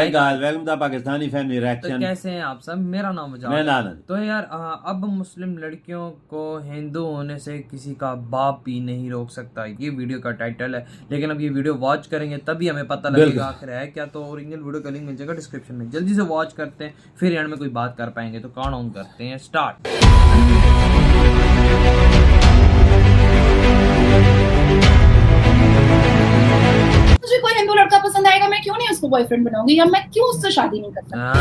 Welcome the Pakistani family reaction. तो कैसे हैं आप सब? मेरा नाम मुजाहिद। तो यार अब मुस्लिम लड़कियों को हिंदू होने से किसी का बाप भी नहीं रोक सकता, ये वीडियो का टाइटल है। लेकिन अब ये वीडियो वॉच करेंगे तभी हमें पता लगेगा आखिर है क्या। तो ओरिजिनल वीडियो का लिंक मिल जाएगा डिस्क्रिप्शन में, जल्दी से वॉच करते हैं, फिर एंड में कोई बात कर पाएंगे। तो काउंट ऑन करते हैं, स्टार्ट। मुझे कोई हिंदू लड़का पसंद आएगा, मैं क्यों नहीं उसको बॉयफ्रेंड बनाऊंगी, या मैं क्यों उससे शादी नहीं करता।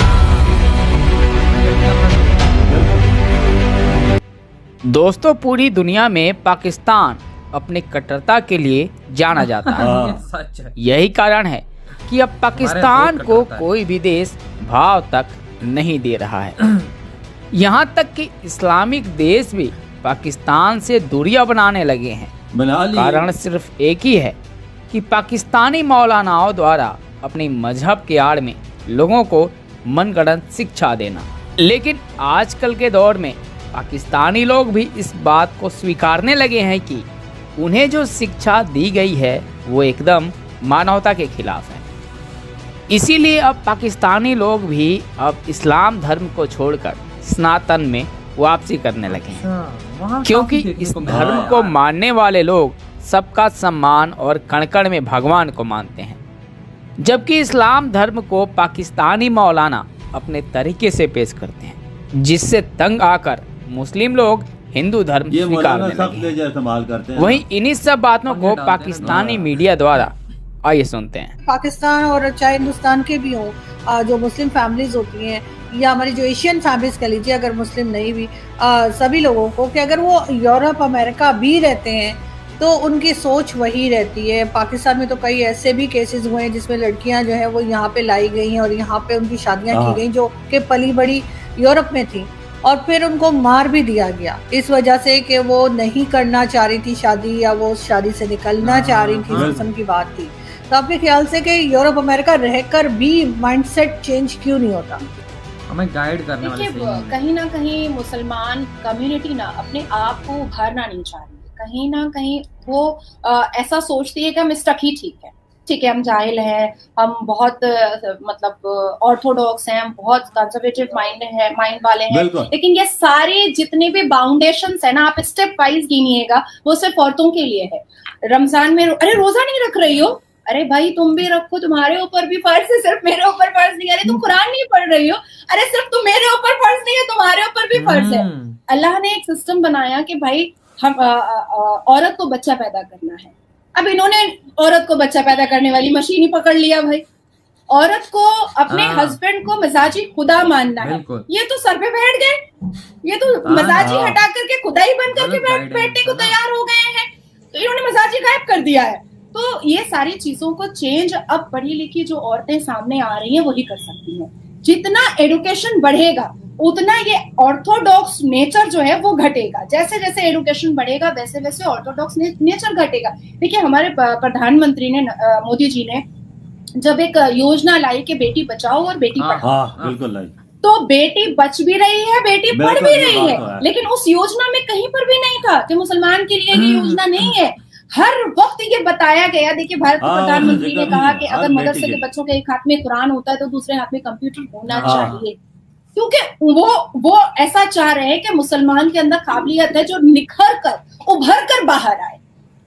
दोस्तों, पूरी दुनिया में पाकिस्तान अपनी कट्टरता के लिए जाना जाता है। सच है। यही कारण है कि अब पाकिस्तान को कोई भी देश भाव तक नहीं दे रहा है। यहाँ तक कि इस्लामिक देश भी पाकिस्तान से दूरियां बनाने लगे हैं। कारण सिर्फ एक ही है कि पाकिस्तानी मौलानाओं द्वारा अपनी मजहब के आड़ में लोगों को मनगढ़ंत शिक्षा देना। लेकिन आजकल के दौर में पाकिस्तानी लोग भी इस बात को स्वीकारने लगे हैं कि उन्हें जो शिक्षा दी गई है वो एकदम मानवता के खिलाफ है। इसीलिए अब पाकिस्तानी लोग भी अब इस्लाम धर्म को छोड़कर सनातन में वापसी करने लगे हैं, क्योंकि इस धर्म को मानने वाले लोग सबका सम्मान और कण-कण में भगवान को मानते हैं, जबकि इस्लाम धर्म को पाकिस्तानी मौलाना अपने तरीके से पेश करते हैं, जिससे तंग आकर मुस्लिम लोग हिंदू धर्म स्वीकारने लगे हैं। वहीं इन्हीं सब बातों को पाकिस्तानी मीडिया द्वारा आइए सुनते हैं। पाकिस्तान और चाहे हिंदुस्तान के भी हों, जो मुस्लिम फैमिलीज होती हैं या हमारी जो एशियन फैमिलीज कह लीजिए, अगर मुस्लिम नहीं भी, सभी लोगों को कि अगर वो यूरोप अमेरिका भी रहते हैं तो उनकी सोच वही रहती है। पाकिस्तान में तो कई ऐसे भी केसेस हुए हैं जिसमें लड़कियां जो है वो यहाँ पे लाई गई हैं और यहाँ पे उनकी शादियां की गई जो कि पली बड़ी यूरोप में थी, और फिर उनको मार भी दिया गया इस वजह से कि वो नहीं करना चाह रही थी शादी, या वो उस शादी से निकलना चाह रही थी, किस्म की बात थी। तो आपके ख्याल से कि यूरोप अमेरिका रहकर भी माइंडसेट चेंज क्यों नहीं होता? हमें गाइड करने वाले कहीं ना कहीं मुसलमान कम्युनिटी ना अपने आप को उभारना नहीं चाह रही है। कहीं ना कहीं वो ऐसा सोचती है कि हम इस तक ही ठीक है, हम जाहिल हैं, हम बहुत मतलब ऑर्थोडॉक्स हैं, हम बहुत कंजर्वेटिव माइंड वाले हैं। लेकिन ये सारे जितने भी बाउंडेशंस है ना, आप स्टेप वाइज गिनिएगा, वो सिर्फ औरतों के लिए है। रमजान में अरे रोजा नहीं रख रही हो, अरे भाई तुम भी रखो, तुम्हारे ऊपर भी फर्ज है, सिर्फ मेरे ऊपर फर्ज नहीं। अरे तुम कुरान नहीं पढ़ रही हो, अरे सिर्फ तुम मेरे ऊपर फर्ज नहीं है, तुम्हारे ऊपर भी फर्ज है। अल्लाह ने एक सिस्टम बनाया कि भाई हम औरत को बच्चा पैदा करना है। अब इन्होंने औरत को बच्चा पैदा करने वाली मशीन ही पकड़ लिया भाई। औरत को अपने हस्बैंड को मिजाजी खुदा मानना है, ये तो सर पे बैठ गए, ये तो मिजाजी हटा करके खुदा ही बन करके बैठने को तैयार हो गए हैं। तो इन्होंने मिजाजी गायब कर दिया है। तो ये सारी चीजों को चेंज अब पढ़ी लिखी जो औरतें सामने आ रही हैं वही कर सकती हैं। जितना एडुकेशन बढ़ेगा उतना ये ऑर्थोडॉक्स नेचर जो है वो घटेगा। जैसे जैसे एडुकेशन बढ़ेगा वैसे वैसे ऑर्थोडॉक्स नेचर घटेगा। देखिए, हमारे प्रधानमंत्री ने मोदी जी ने जब एक योजना लाई कि बेटी बचाओ और बेटी पढ़ाओ, बिल्कुल लाई, तो बेटी बच भी रही है, बेटी पढ़ भी रही है। लेकिन उस योजना में कहीं पर भी नहीं था कि मुसलमान के लिए ये योजना नहीं है। हर वक्त ये बताया गया। देखिए, भारत के प्रधानमंत्री ने कहा कि अगर मदरसे के बच्चों के एक हाथ में कुरान होता है तो दूसरे हाथ में कंप्यूटर होना चाहिए, क्योंकि वो ऐसा चाह रहे हैं कि मुसलमान के अंदर काबिलियत है जो निखर कर उभर कर बाहर आए,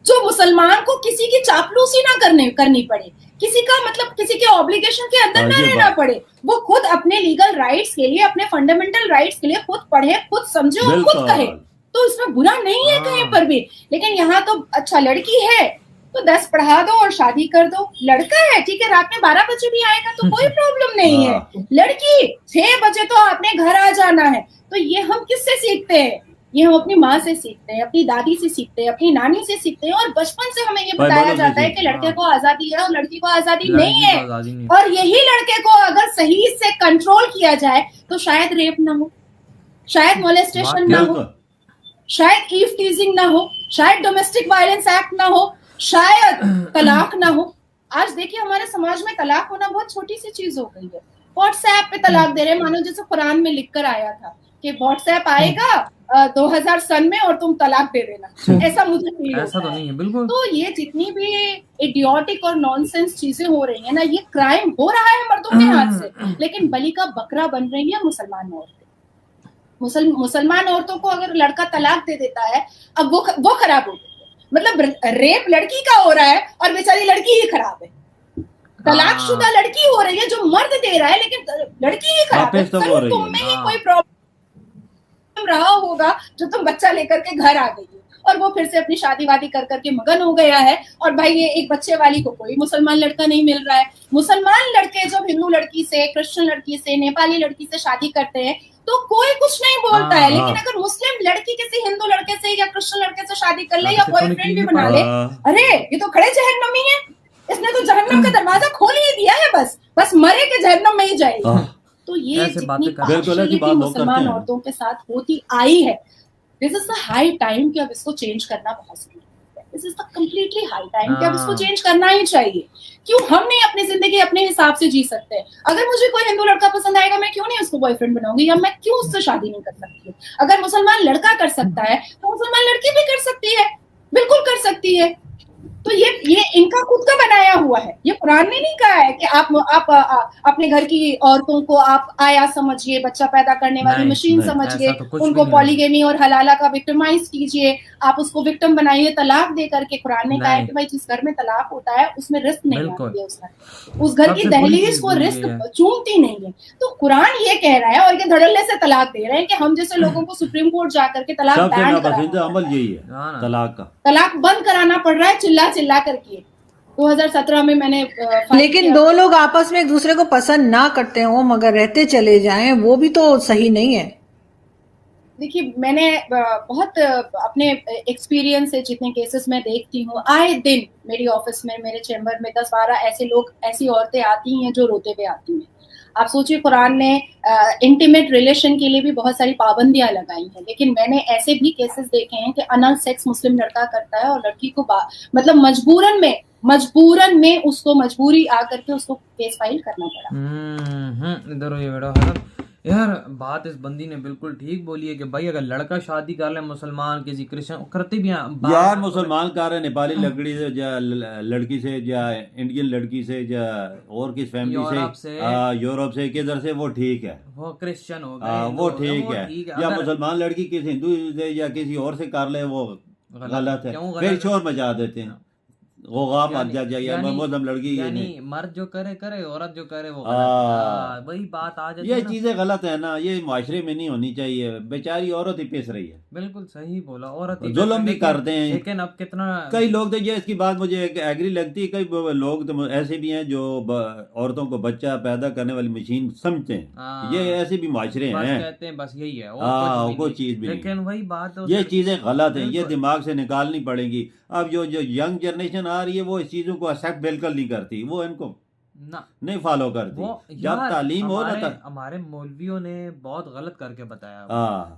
जो मुसलमान को किसी की चापलूसी ना करनी पड़े, किसी का मतलब किसी के ऑब्लिगेशन के अंदर ना रहना पड़े। वो खुद अपने लीगल राइट्स के लिए, अपने फंडामेंटल राइट्स के लिए खुद पढ़े, खुद समझे और खुद कहे। तो इसमें बुरा नहीं है कहीं पर भी। लेकिन यहाँ तो अच्छा, लड़की है तो 10 पढ़ा दो और शादी कर दो। लड़का है ठीक है, रात में 12 बजे भी आएगा तो कोई प्रॉब्लम नहीं है। लड़की 6 बजे तो अपने घर आ जाना है। तो ये हम किससे सीखते हैं? ये हम अपनी माँ से सीखते हैं, अपनी दादी से सीखते हैं, अपनी नानी से सीखते हैं। और बचपन से हमें ये बताया जाता है कि लड़के को आजादी है और लड़की को आजादी नहीं है। और यही लड़के को अगर सही से कंट्रोल किया जाए तो शायद रेप ना हो, शायद मोलेस्टेशन ना हो, शायद ईव टीजिंग ना हो, शायद डोमेस्टिक वायलेंस एक्ट ना हो, शायद तलाक ना हो। आज देखिए, हमारे समाज में तलाक होना बहुत छोटी सी चीज हो गई है। व्हाट्सएप पे तलाक दे रहे हैं, मानो जैसे कुरान में लिख कर आया था कि व्हाट्सएप आएगा 2000 सन में और तुम तलाक दे देना। ऐसा मुझे नहीं, ऐसा तो नहीं है बिल्कुल। तो ये जितनी भी इडियोटिक और नॉनसेंस चीजें हो रही है ना, ये क्राइम हो रहा है मर्दों के हाथ से, लेकिन बलि का बकरा बन रही है मुसलमान औरतें। मुसलमान औरतों को अगर लड़का तलाक दे देता है, अब वो खराब हो गई, मतलब रेप लड़की का हो रहा है और बेचारी लड़की ही खराब है। तलाकशुदा लड़की हो रही है, जो मर्द दे रहा है, लेकिन लड़की ही खराब है। तुम में ही कोई प्रॉब्लम रहा होगा जो तुम बच्चा लेकर के घर आ गई और वो फिर से अपनी शादी वादी कर करके मगन हो गया है। और भाई ये एक बच्चे वाली को कोई मुसलमान लड़का नहीं मिल रहा है। मुसलमान लड़के जब हिंदू लड़की से, क्रिश्चियन लड़की से, नेपाली लड़की से शादी करते हैं तो कोई कुछ नहीं बोलता है, लेकिन अगर मुस्लिम लड़की किसी हिंदू लड़के से या क्रिश्चियन लड़के से शादी कर ले या बॉयफ्रेंड भी बना ले, अरे ये तो खड़े जहन्नमी है, इसने तो जहन्नम का दरवाजा खोल ही दिया है, बस मरे के जहन्नम में ही जाएगी। तो ये जितनी पार्शियलिटी मुसलमान औरतों के साथ होती आई है, this is the high time कि अब इसको चेंज करना बहुत जरूरी है। This is the completely high time कि अब इसको चेंज करना ही चाहिए। क्यों हम नहीं अपनी जिंदगी अपने हिसाब से जी सकते? अगर मुझे कोई हिंदू लड़का पसंद आएगा, मैं क्यों नहीं उसको बॉयफ्रेंड बनाऊंगी, या मैं क्यों उससे शादी नहीं कर सकती? अगर मुसलमान लड़का कर सकता है तो मुसलमान लड़की भी कर सकती है, बिल्कुल कर सकती है। तो ये इनका खुद का बनाया हुआ है, ये कुरान ने नहीं कहा है कि आप अपने घर की औरतों को आप आया समझिए, बच्चा पैदा करने वाली मशीन समझिए, तो उनको पॉलीगेमी और हलाला का विक्टिमाइज कीजिए, आप उसको विक्टिम बनाइए तलाक दे करके। कुरान ने कहा है कि भाई जिस घर में तलाक होता है उसमें रिस्क नहीं आती है, उस घर की दहलीज को रिस्क चूमती नहीं है। तो कुरान ये कह रहा है और ये धड़ल्ले से तलाक दे रहे हैं कि हम जैसे लोगों को सुप्रीम कोर्ट जाकर के तलाक अमल यही है, तलाक बंद कराना पड़ रहा है चिल्ला करके। 2017 में मैंने लेकिन दो लोग आपस में एक दूसरे को पसंद ना करते हो मगर रहते चले जाएं, वो भी तो सही नहीं है। देखिए मैंने बहुत अपने एक्सपीरियंस से जितने केसेस मैं देखती हूँ, आए दिन मेरी ऑफिस में, मेरे चैम्बर में 10-12 ऐसे लोग, ऐसी औरतें आती हैं जो रोते हुए आती हैं। आप सोचिए कुरान ने इंटीमेट रिलेशन के लिए भी बहुत सारी पाबंदियां लगाई हैं, लेकिन मैंने ऐसे भी केसेस देखे हैं कि अनल सेक्स मुस्लिम लड़का करता है और लड़की को मतलब मजबूरन में उसको मजबूरी आकर के उसको केस फाइल करना पड़ा। इधर ये बेटा है यार, बात इस बंदी ने बिल्कुल ठीक बोली है कि भाई अगर लड़का शादी कर ले मुसलमान किसी क्रिश्चियन करते भी यार, मुसलमान कर रहे नेपाली लड़की से या लड़की से या इंडियन लड़की से या और किस फैमिली से, यूरोप से, किधर से, वो ठीक है, वो क्रिश्चियन हो गए, वो ठीक है। या मुसलमान लड़की किसी हिंदू से या किसी और से कर ले, वो गलत है, फिर शोर मचा देते हैं, मुस्लिम लड़की यानी मर्द जो करे औरत जो करे वो वही बात आ जाती है। ये चीजें गलत है ना, ये माशरे में नहीं होनी चाहिए। बेचारी औरत ही पिस रही है। बिल्कुल सही बोला, औरत जुल्म भी करते हैं। लेकिन अब कितना कई लोग तो ये इसकी बात मुझे एग्री लगती है, कई लोग तो ऐसे भी हैं जो औरतों को बच्चा पैदा करने वाली मशीन समझते हैं। ये ऐसे भी माशरे हैं, कहते हैं बस यही है, कोई चीज भी। लेकिन वही बात, ये चीजें गलत है, ये दिमाग से निकालनी पड़ेगी। अब जो यंग जनरेशन आ रही है वो इस चीजों को एक्सेप्ट बिल्कुल नहीं करती, वो इनको नहीं फॉलो करती। जब तालीम हो ना, हमारे मौलवियों ने बहुत गलत करके बताया,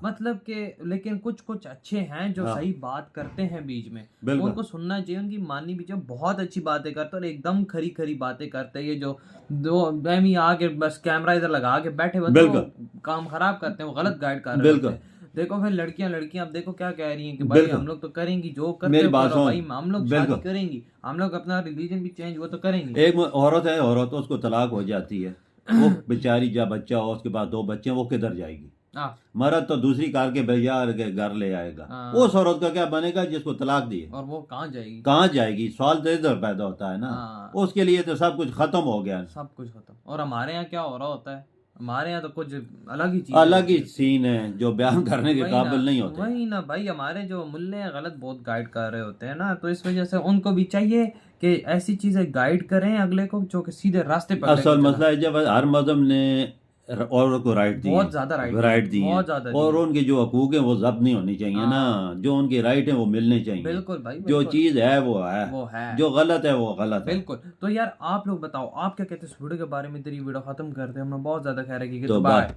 मतलब कि लेकिन कुछ अच्छे हैं जो सही बात करते हैं बीच में, उनको सुनना चाहिए, उनकी माननी भी चाहिए। बहुत अच्छी बातें करते और एकदम खरी बातें करते हैं। ये जो दो बहमी आके बस कैमरा इधर लगा के बैठे हुए काम खराब करते हैं, वो गलत गाइड कर रहे हैं। देखो फिर लड़कियां अब देखो क्या कह रही हैं कि भाई हम लोग तो करेंगी जो करते हैं, भाई हम लोग शादी करेंगी, हम लोग अपना रिलीजन भी चेंज वो तो करेंगे। एक औरत है, औरत उसको तलाक हो जाती है, वो बेचारी जब बच्चा हो उसके बाद 2 बच्चे, वो किधर जाएगी? मर्द तो दूसरी कार के भैया घर ले आएगा। उस औरत का क्या बनेगा जिसको तलाक दिए? और वो कहाँ जाएगी? सवाल तो इधर पैदा होता है ना। उसके लिए तो सब कुछ खत्म हो गया, सब कुछ खत्म। और हमारे यहाँ क्या हो रहा होता है, हमारे यहाँ तो कुछ अलग ही सीन है जो बयान करने के काबिल नहीं होते। वही ना भाई, हमारे जो मुल्ले हैं गलत बहुत गाइड कर रहे होते हैं ना, तो इस वजह से उनको भी चाहिए कि ऐसी चीजें गाइड करें अगले को जो कि सीधे रास्ते पर। असल मसला है जब हर मजहब ने औरत को राइट दी, बहुत ज्यादा राइट दी है, और उनके जो हकूक है वो जब्त नहीं होनी चाहिए ना, जो उनके राइट है वो मिलने चाहिए। बिल्कुल भाई, जो चीज है वो है, जो गलत है वो गलत है। बिल्कुल। तो यार आप लोग बताओ आप क्या कहते हैं इस वीडियो के बारे में? तेरी वीडियो खत्म करते हैं, हमने बहुत ज्यादा खैर की तो बाय।